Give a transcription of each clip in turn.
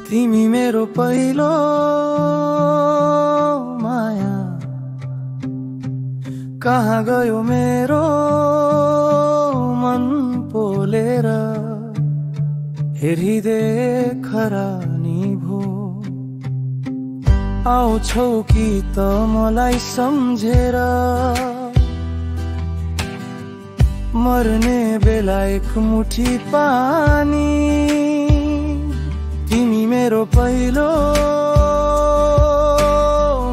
तिमी मेरो पहिलो माया, कहाँ गयो मेरो मन पोलेर, हेरिदेख रानी भो। आउँछौ कि त मलाई सम्झेर, मर्ने बेला एक मुठी पानी। तिमी मेरो पहिलो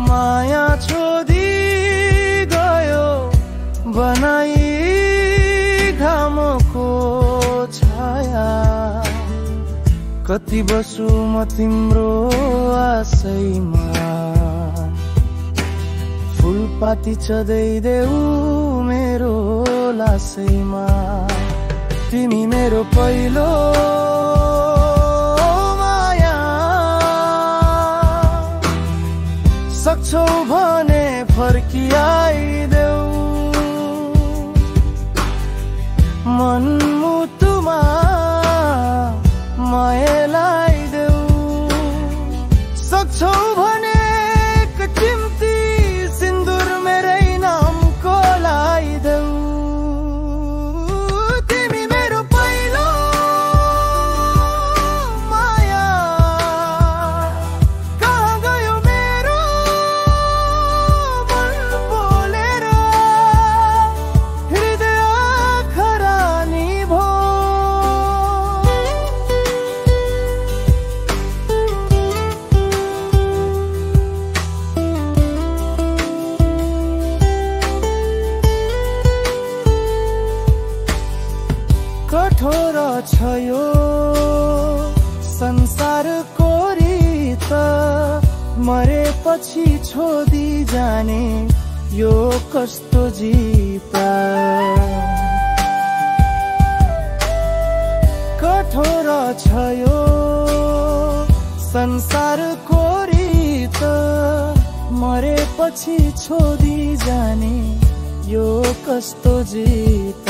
माया छोडी गयो, बनाई घामको छाया। कति बसु म तिम्रो आशैमा, फुलपाती चढाइदेऊ मेरो लासैमा। तिमी मेरो पहिलो माया, सक्छौ भने फर्किआइदेऊ। मनमुटुमा माया लाइदेऊ, सक्छौ भने चिम्ती सिन्दुर मेरै नामको लाइदेऊ। तिमी मेरो पहिलो माया, कहाँ गयो मेरो मन बोलेर, हृदय खरानी भो। कठोर छ यो संसारको रीत, मरेपछि छोडी जाने यो कस्तो जीत। कठोर छ यो संसारको रीत, मरेपछि छोडी जाने यो कस्तो जीत।